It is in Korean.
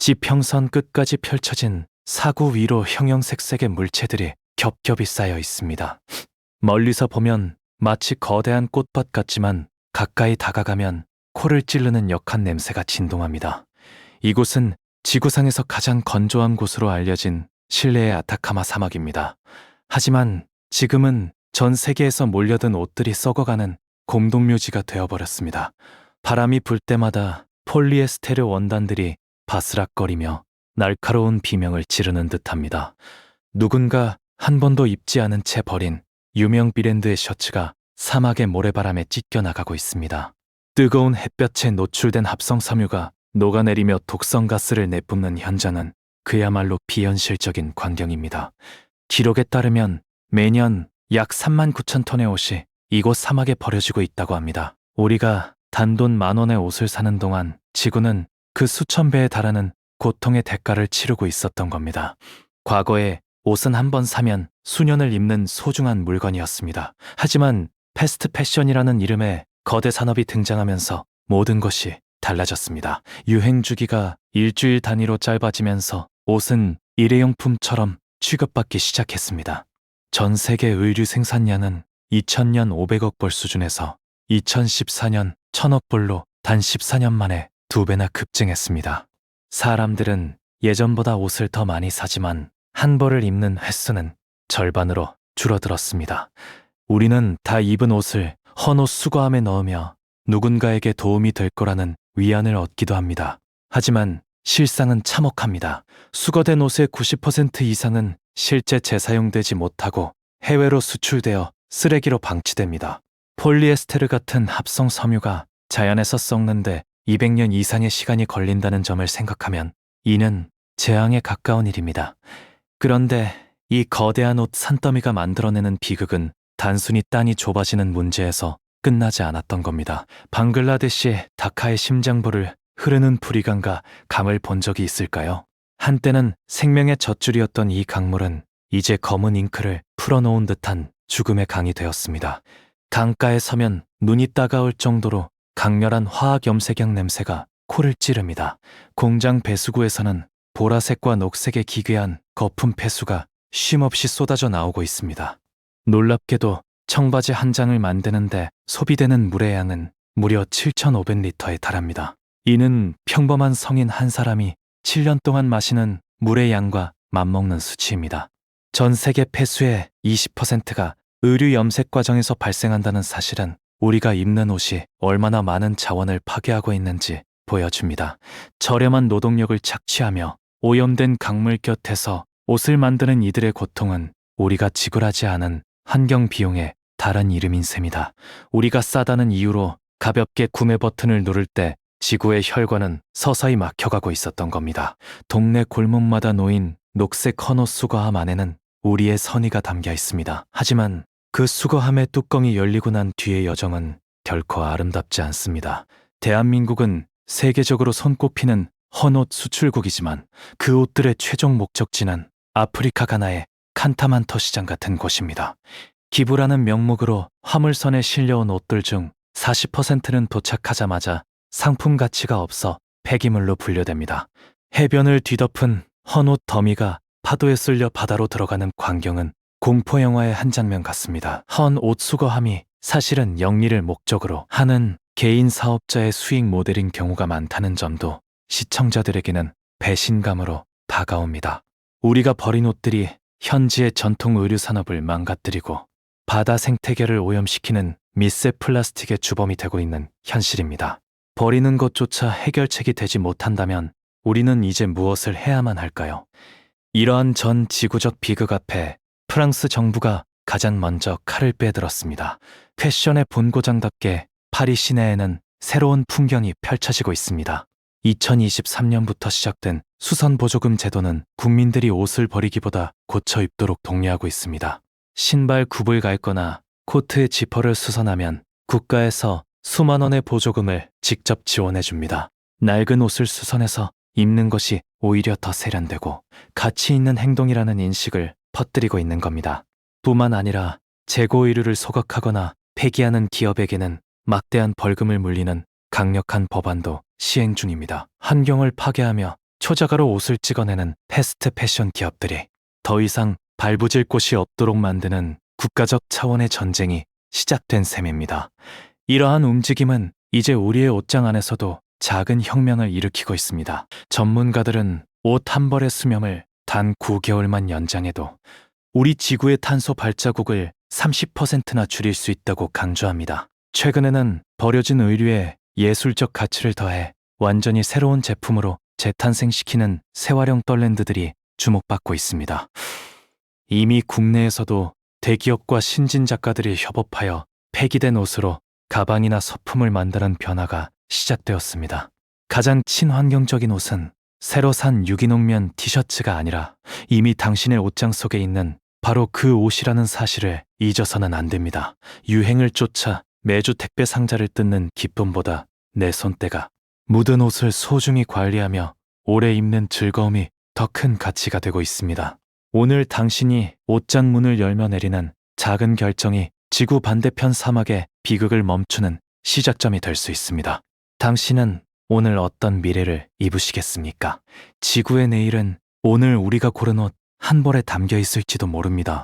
지평선 끝까지 펼쳐진 사구 위로 형형색색의 물체들이 겹겹이 쌓여 있습니다. 멀리서 보면 마치 거대한 꽃밭 같지만 가까이 다가가면 코를 찌르는 역한 냄새가 진동합니다. 이곳은 지구상에서 가장 건조한 곳으로 알려진 실내의 아타카마 사막입니다. 하지만 지금은 전 세계에서 몰려든 옷들이 썩어가는 공동묘지가 되어버렸습니다. 바람이 불 때마다 폴리에스테르 원단들이 바스락거리며 날카로운 비명을 지르는 듯합니다. 누군가 한 번도 입지 않은 채 버린 유명 브랜드의 셔츠가 사막의 모래바람에 찢겨나가고 있습니다. 뜨거운 햇볕에 노출된 합성 섬유가 녹아내리며 독성 가스를 내뿜는 현장은 그야말로 비현실적인 광경입니다. 기록에 따르면 매년 약 39,000톤의 옷이 이곳 사막에 버려지고 있다고 합니다. 우리가 단돈 10,000원의 옷을 사는 동안 지구는 그 수천 배에 달하는 고통의 대가를 치르고 있었던 겁니다. 과거에 옷은 한 번 사면 수년을 입는 소중한 물건이었습니다. 하지만 패스트 패션이라는 이름의 거대 산업이 등장하면서 모든 것이 달라졌습니다. 유행 주기가 일주일 단위로 짧아지면서 옷은 일회용품처럼 취급받기 시작했습니다. 전 세계 의류 생산량은 2000년 500억 벌 수준에서 2014년 1000억 벌로 단 14년 만에 2배나 급증했습니다. 사람들은 예전보다 옷을 더 많이 사지만 한 벌을 입는 횟수는 절반으로 줄어들었습니다. 우리는 다 입은 옷을 헌옷 수거함에 넣으며 누군가에게 도움이 될 거라는 위안을 얻기도 합니다. 하지만 실상은 참혹합니다. 수거된 옷의 90% 이상은 실제 재사용되지 못하고 해외로 수출되어 쓰레기로 방치됩니다. 폴리에스테르 같은 합성 섬유가 자연에서 썩는데 200년 이상의 시간이 걸린다는 점을 생각하면 이는 재앙에 가까운 일입니다. 그런데 이 거대한 옷 산더미가 만들어내는 비극은 단순히 땅이 좁아지는 문제에서 끝나지 않았던 겁니다. 방글라데시 다카의 심장부를 흐르는 불이강과 강을 본 적이 있을까요? 한때는 생명의 젖줄이었던 이 강물은 이제 검은 잉크를 풀어놓은 듯한 죽음의 강이 되었습니다. 강가에 서면 눈이 따가울 정도로 강렬한 화학 염색약 냄새가 코를 찌릅니다. 공장 배수구에서는 보라색과 녹색의 기괴한 거품 폐수가 쉼없이 쏟아져 나오고 있습니다. 놀랍게도 청바지 한 장을 만드는데 소비되는 물의 양은 무려 7,500리터에 달합니다. 이는 평범한 성인 한 사람이 7년 동안 마시는 물의 양과 맞먹는 수치입니다. 전 세계 폐수의 20%가 의류 염색 과정에서 발생한다는 사실은 우리가 입는 옷이 얼마나 많은 자원을 파괴하고 있는지 보여줍니다. 저렴한 노동력을 착취하며 오염된 강물 곁에서 옷을 만드는 이들의 고통은 우리가 지불하지 않은 환경 비용의 다른 이름인 셈이다. 우리가 싸다는 이유로 가볍게 구매 버튼을 누를 때 지구의 혈관은 서서히 막혀가고 있었던 겁니다. 동네 골목마다 놓인 녹색 헌옷 수거함 안에는 우리의 선의가 담겨 있습니다. 하지만 그 수거함의 뚜껑이 열리고 난 뒤의 여정은 결코 아름답지 않습니다. 대한민국은 세계적으로 손꼽히는 헌옷 수출국이지만 그 옷들의 최종 목적지는 아프리카 가나의 칸타만터 시장 같은 곳입니다. 기부라는 명목으로 화물선에 실려온 옷들 중 40%는 도착하자마자 상품 가치가 없어 폐기물로 분류됩니다. 해변을 뒤덮은 헌옷 더미가 파도에 쓸려 바다로 들어가는 광경은 공포영화의 한 장면 같습니다. 헌 옷 수거함이 사실은 영리를 목적으로 하는 개인 사업자의 수익 모델인 경우가 많다는 점도 시청자들에게는 배신감으로 다가옵니다. 우리가 버린 옷들이 현지의 전통 의류 산업을 망가뜨리고 바다 생태계를 오염시키는 미세 플라스틱의 주범이 되고 있는 현실입니다. 버리는 것조차 해결책이 되지 못한다면 우리는 이제 무엇을 해야만 할까요? 이러한 전 지구적 비극 앞에 프랑스 정부가 가장 먼저 칼을 빼들었습니다. 패션의 본고장답게 파리 시내에는 새로운 풍경이 펼쳐지고 있습니다. 2023년부터 시작된 수선 보조금 제도는 국민들이 옷을 버리기보다 고쳐 입도록 독려하고 있습니다. 신발 굽을 갈거나 코트의 지퍼를 수선하면 국가에서 수만 원의 보조금을 직접 지원해 줍니다. 낡은 옷을 수선해서 입는 것이 오히려 더 세련되고 가치 있는 행동이라는 인식을 퍼뜨리고 있는 겁니다. 뿐만 아니라 재고 의류를 소각하거나 폐기하는 기업에게는 막대한 벌금을 물리는 강력한 법안도 시행 중입니다. 환경을 파괴하며 초저가로 옷을 찍어내는 패스트 패션 기업들이 더 이상 발부질 곳이 없도록 만드는 국가적 차원의 전쟁이 시작된 셈입니다. 이러한 움직임은 이제 우리의 옷장 안에서도 작은 혁명을 일으키고 있습니다. 전문가들은 옷 한 벌의 수명을 단 9개월만 연장해도 우리 지구의 탄소 발자국을 30%나 줄일 수 있다고 강조합니다. 최근에는 버려진 의류에 예술적 가치를 더해 완전히 새로운 제품으로 재탄생시키는 재활용 떨랜드들이 주목받고 있습니다. 이미 국내에서도 대기업과 신진 작가들이 협업하여 폐기된 옷으로 가방이나 소품을 만드는 변화가 시작되었습니다. 가장 친환경적인 옷은 새로 산 유기농면 티셔츠가 아니라 이미 당신의 옷장 속에 있는 바로 그 옷이라는 사실을 잊어서는 안 됩니다. 유행을 쫓아 매주 택배 상자를 뜯는 기쁨보다 내 손때가 묻은 옷을 소중히 관리하며 오래 입는 즐거움이 더 큰 가치가 되고 있습니다. 오늘 당신이 옷장 문을 열며 내리는 작은 결정이 지구 반대편 사막의 비극을 멈추는 시작점이 될 수 있습니다. 당신은 오늘 어떤 미래를 입으시겠습니까? 지구의 내일은 오늘 우리가 고른 옷 한 벌에 담겨 있을지도 모릅니다.